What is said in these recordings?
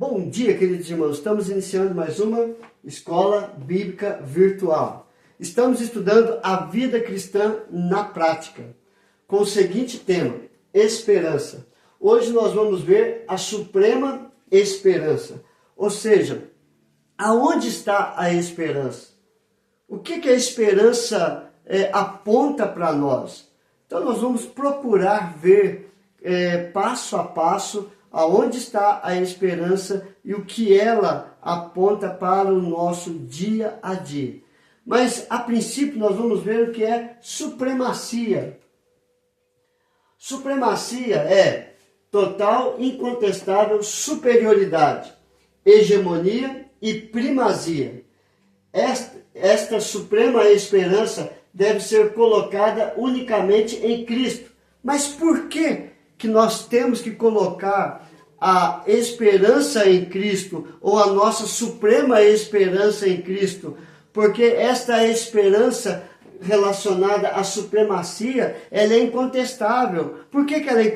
Bom dia, queridos irmãos. Estamos iniciando mais uma Escola Bíblica Virtual. Estamos estudando a vida cristã na prática, com o seguinte tema: esperança. Hoje nós vamos ver a suprema esperança. Ou seja, aonde está a esperança? O que a esperança aponta para nós? Então nós vamos procurar ver passo a passo aonde está a esperança e o que ela aponta para o nosso dia a dia. Mas a princípio nós vamos ver o que é supremacia. Supremacia é total, incontestável superioridade, hegemonia e primazia. Esta suprema esperança deve ser colocada unicamente em Cristo. Mas por que nós temos que colocar a esperança em Cristo, ou a nossa suprema esperança em Cristo? Porque esta esperança relacionada à supremacia, ela é incontestável. Por que ela é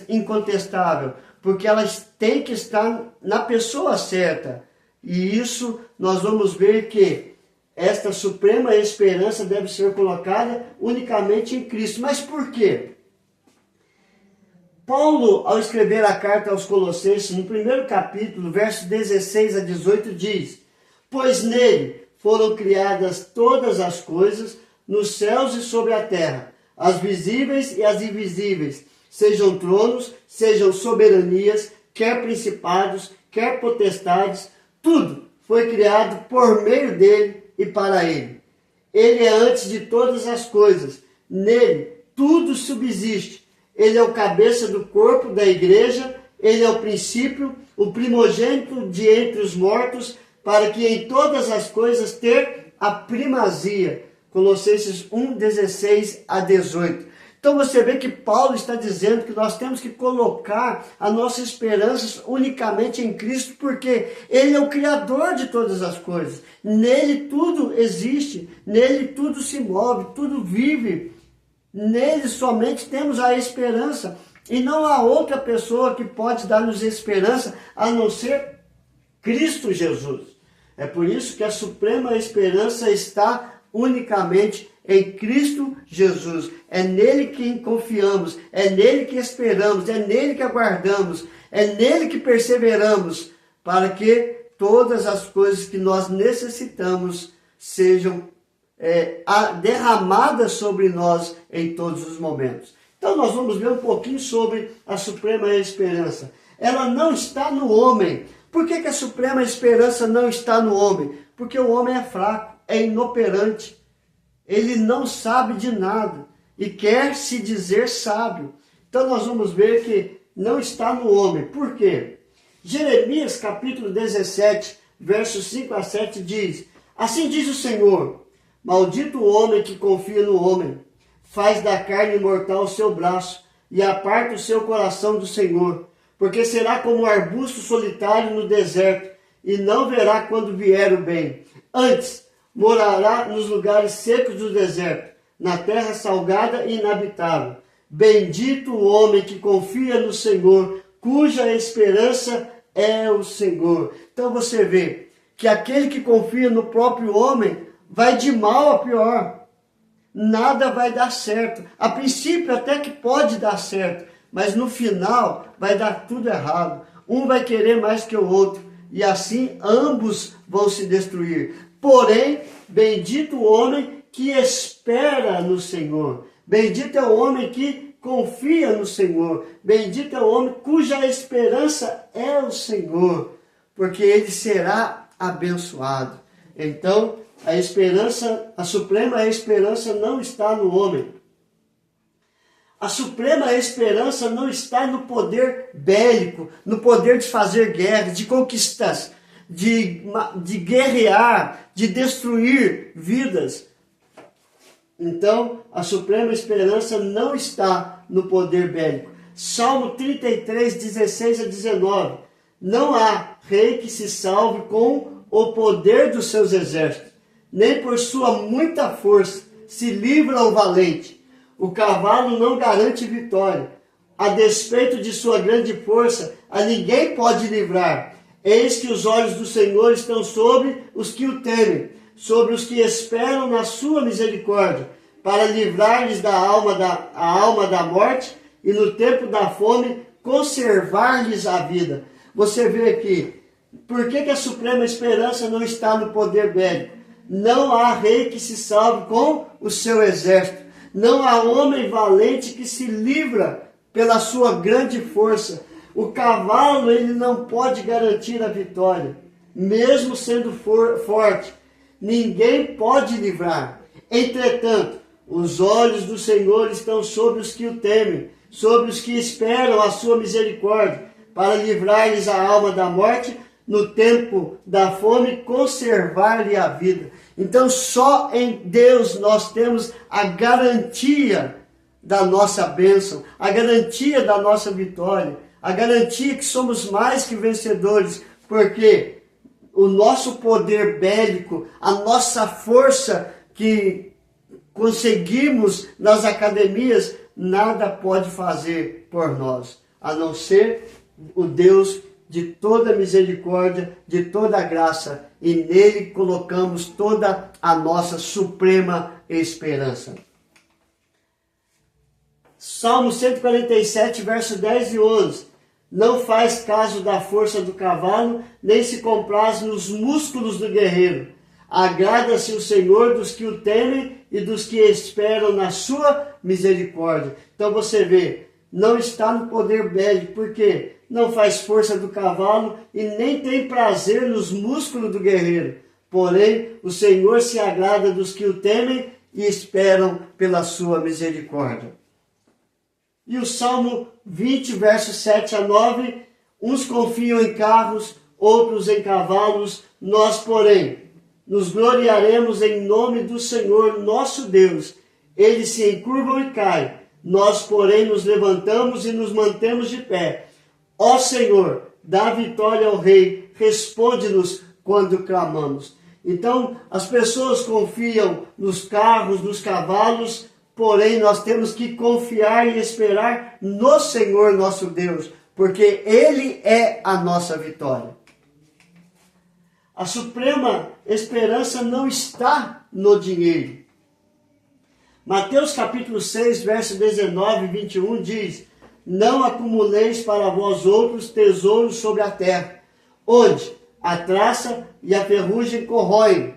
incontestável? Porque ela tem que estar na pessoa certa. E isso nós vamos ver que esta suprema esperança deve ser colocada unicamente em Cristo. Mas por quê? Paulo, ao escrever a carta aos Colossenses, no primeiro capítulo, versos 16 a 18, diz: pois nele foram criadas todas as coisas, nos céus e sobre a terra, as visíveis e as invisíveis, sejam tronos, sejam soberanias, quer principados, quer potestades, tudo foi criado por meio dele e para ele. Ele é antes de todas as coisas, nele tudo subsiste. Ele é o cabeça do corpo da igreja, ele é o princípio, o primogênito de entre os mortos, para que em todas as coisas ter a primazia. Colossenses 1, 16 a 18. Então você vê que Paulo está dizendo que nós temos que colocar a nossa esperança unicamente em Cristo, porque Ele é o Criador de todas as coisas. Nele tudo existe, nele tudo se move, tudo vive. Nele somente temos a esperança, e não há outra pessoa que pode dar-nos esperança a não ser Cristo Jesus. É por isso que a suprema esperança está unicamente em Cristo Jesus. É nele que confiamos, é nele que esperamos, é nele que aguardamos, é nele que perseveramos, para que todas as coisas que nós necessitamos sejam derramadas sobre nós em todos os momentos. Então nós vamos ver um pouquinho sobre a suprema esperança. Ela não está no homem. Por que a suprema esperança não está no homem? Porque o homem é fraco, é inoperante. Ele não sabe de nada e quer se dizer sábio. Então nós vamos ver que não está no homem. Por quê? Jeremias capítulo 17, versos 5 a 7 diz: assim diz o Senhor: maldito o homem que confia no homem, faz da carne mortal o seu braço e aparta o seu coração do Senhor, porque será como um arbusto solitário no deserto e não verá quando vier o bem. Antes, morará nos lugares secos do deserto, na terra salgada e inabitável. Bendito o homem que confia no Senhor, cuja esperança é o Senhor. Então você vê que aquele que confia no próprio homem vai de mal a pior. Nada vai dar certo. A princípio até que pode dar certo, mas no final vai dar tudo errado. Um vai querer mais que o outro, e assim ambos vão se destruir. Porém, bendito o homem que espera no Senhor. Bendito é o homem que confia no Senhor. Bendito é o homem cuja esperança é o Senhor, porque ele será abençoado. Então, a esperança, a suprema esperança não está no homem. A suprema esperança não está no poder bélico, no poder de fazer guerra, de conquistas, de guerrear, de destruir vidas. Então, a suprema esperança não está no poder bélico. Salmo 33, 16 a 19. Não há rei que se salve com o poder dos seus exércitos, nem por sua muita força se livra o valente. O cavalo não garante vitória. A despeito de sua grande força, a ninguém pode livrar. Eis que os olhos do Senhor estão sobre os que o temem, sobre os que esperam na sua misericórdia, para livrar-lhes a alma da morte e no tempo da fome conservar-lhes a vida. Você vê aqui, por que a suprema esperança não está no poder bélico? Não há rei que se salve com o seu exército. Não há homem valente que se livra pela sua grande força. O cavalo ele não pode garantir a vitória, mesmo sendo forte. Ninguém pode livrar. Entretanto, os olhos do Senhor estão sobre os que o temem, sobre os que esperam a sua misericórdia, para livrar-lhes a alma da morte, no tempo da fome, conservar-lhe a vida. Então, só em Deus nós temos a garantia da nossa bênção, a garantia da nossa vitória, a garantia que somos mais que vencedores, porque o nosso poder bélico, a nossa força que conseguimos nas academias, nada pode fazer por nós, a não ser o Deus de toda misericórdia, de toda graça, e nele colocamos toda a nossa suprema esperança. Salmo 147, verso 10 e 11. Não faz caso da força do cavalo, nem se compraz nos músculos do guerreiro. Agrada-se o Senhor dos que o temem e dos que esperam na sua misericórdia. Então você vê, não está no poder bélico, porque não faz força do cavalo e nem tem prazer nos músculos do guerreiro. Porém, o Senhor se agrada dos que o temem e esperam pela sua misericórdia. E o Salmo 20, versos 7 a 9, uns confiam em carros, outros em cavalos, nós, porém, nos gloriaremos em nome do Senhor nosso Deus. Eles se encurvam e caem, nós, porém, nos levantamos e nos mantemos de pé. Ó Senhor, dá vitória ao Rei, responde-nos quando clamamos. Então, as pessoas confiam nos carros, nos cavalos, porém nós temos que confiar e esperar no Senhor nosso Deus, porque Ele é a nossa vitória. A suprema esperança não está no dinheiro. Mateus capítulo 6, verso 19 e 21 diz: não acumuleis para vós outros tesouros sobre a terra, onde a traça e a ferrugem corroem,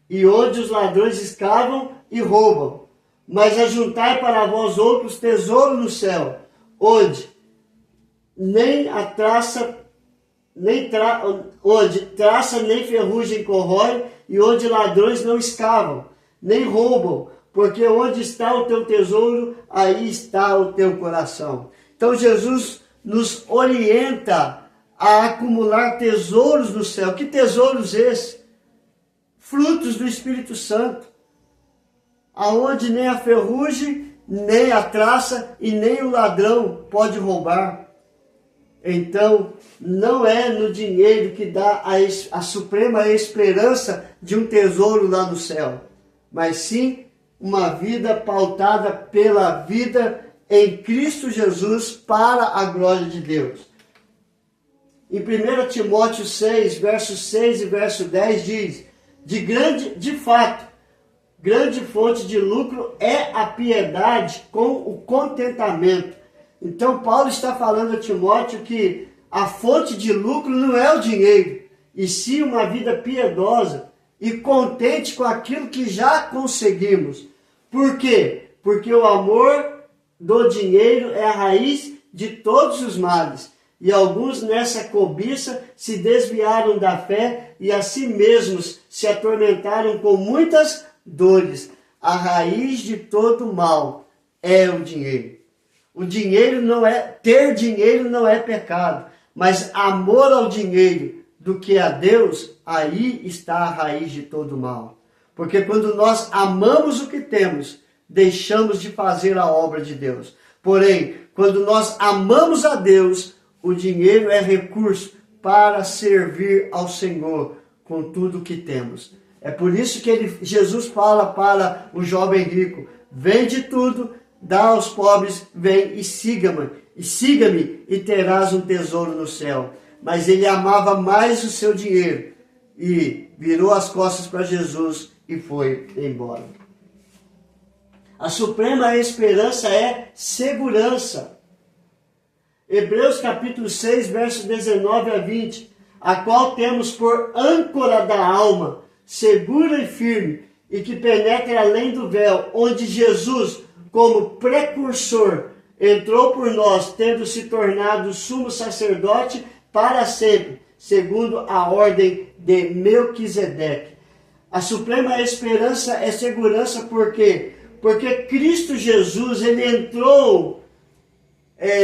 e onde os ladrões escavam e roubam. Mas ajuntai para vós outros tesouro no céu, onde nem a traça, onde traça nem ferrugem corrói, e onde ladrões não escavam, nem roubam, porque onde está o teu tesouro, aí está o teu coração. Então Jesus nos orienta a acumular tesouros no céu. Que tesouros esses? Frutos do Espírito Santo, aonde nem a ferrugem, nem a traça e nem o ladrão pode roubar. Então, não é no dinheiro que dá a suprema esperança de um tesouro lá no céu, mas sim uma vida pautada pela vida em Cristo Jesus para a glória de Deus. Em 1 Timóteo 6, verso 6 e verso 10 diz: de fato, grande fonte de lucro é a piedade com o contentamento. Então Paulo está falando a Timóteo que a fonte de lucro não é o dinheiro, e sim uma vida piedosa e contente com aquilo que já conseguimos. Por quê? Porque o amor do dinheiro é a raiz de todos os males. E alguns nessa cobiça se desviaram da fé e a si mesmos se atormentaram com muitas dores. A raiz de todo mal é o dinheiro. O dinheiro ter dinheiro não é pecado, mas amor ao dinheiro do que a Deus, aí está a raiz de todo mal. Porque quando nós amamos o que temos, deixamos de fazer a obra de Deus. Porém, quando nós amamos a Deus, o dinheiro é recurso para servir ao Senhor com tudo que temos. É por isso que Jesus fala para o jovem rico: vende tudo, dá aos pobres, vem e siga-me, e terás um tesouro no céu. mas ele amava mais o seu dinheiro e virou as costas para Jesus e foi embora. A suprema esperança é segurança. Hebreus capítulo 6, versos 19 a 20, a qual temos por âncora da alma, segura e firme, e que penetra além do véu, onde Jesus, como precursor, entrou por nós, tendo se tornado sumo sacerdote para sempre, segundo a ordem de Melquisedeque. A suprema esperança é segurança porque Cristo Jesus, ele entrou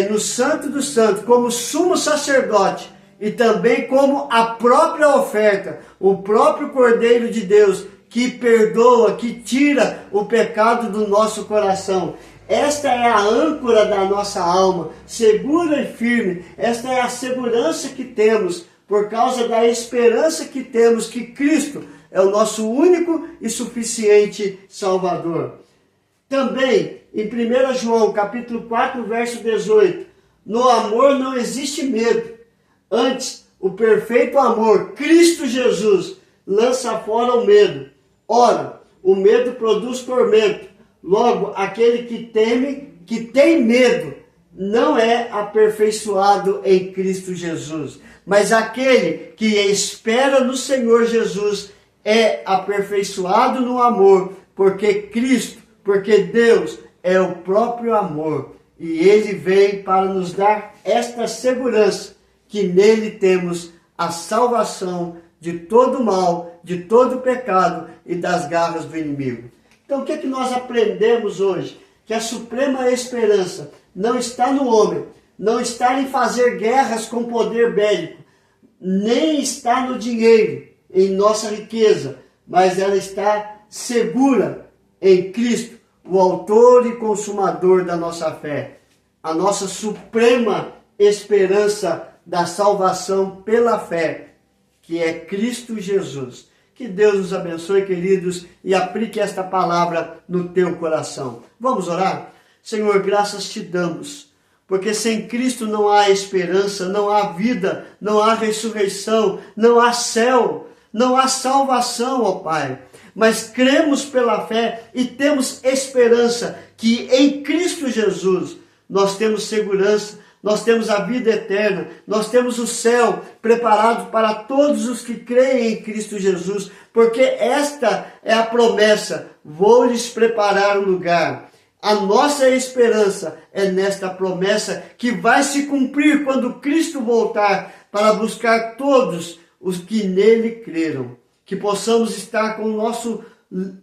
no Santo dos Santos como sumo sacerdote e também como a própria oferta, o próprio Cordeiro de Deus que perdoa, que tira o pecado do nosso coração. Esta é a âncora da nossa alma, segura e firme. Esta é a segurança que temos por causa da esperança que temos que Cristo é o nosso único e suficiente Salvador. Também, em 1 João, capítulo 4, verso 18, no amor não existe medo. Antes, o perfeito amor, Cristo Jesus, lança fora o medo. Ora, o medo produz tormento. Logo, aquele que teme, que tem medo, não é aperfeiçoado em Cristo Jesus. Mas aquele que espera no Senhor Jesus é aperfeiçoado no amor, porque Deus é o próprio amor. E Ele vem para nos dar esta segurança, que nele temos a salvação de todo mal, de todo pecado e das garras do inimigo. Então o que é que nós aprendemos hoje? Que a suprema esperança não está no homem, não está em fazer guerras com poder bélico, nem está no dinheiro, em nossa riqueza, mas ela está segura em Cristo, o autor e consumador da nossa fé. A nossa suprema esperança da salvação pela fé, que é Cristo Jesus. Que Deus nos abençoe, queridos, e aplique esta palavra no teu coração. Vamos orar? Senhor, graças te damos, porque sem Cristo não há esperança, não há vida, não há ressurreição, não há céu, não há salvação, ó Pai. Mas cremos pela fé e temos esperança que em Cristo Jesus nós temos segurança, nós temos a vida eterna, nós temos o céu preparado para todos os que creem em Cristo Jesus, porque esta é a promessa: vou lhes preparar um lugar. A nossa esperança é nesta promessa que vai se cumprir quando Cristo voltar para buscar todos os que nele creram. Que possamos estar com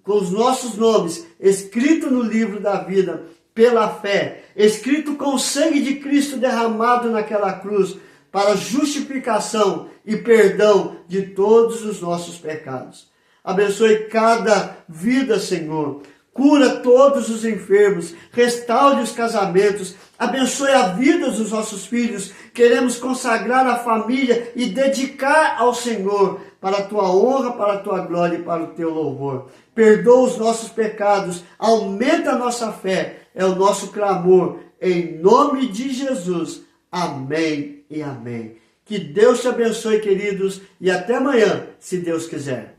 os nossos nomes escritos no livro da vida, pela fé, escrito com o sangue de Cristo derramado naquela cruz, para justificação e perdão de todos os nossos pecados. Abençoe cada vida, Senhor. Cura todos os enfermos, restaure os casamentos, abençoe a vida dos nossos filhos. Queremos consagrar a família e dedicar ao Senhor, para a tua honra, para a tua glória e para o teu louvor. Perdoa os nossos pecados, aumenta a nossa fé, é o nosso clamor, em nome de Jesus. Amém e amém. Que Deus te abençoe, queridos, e até amanhã, se Deus quiser.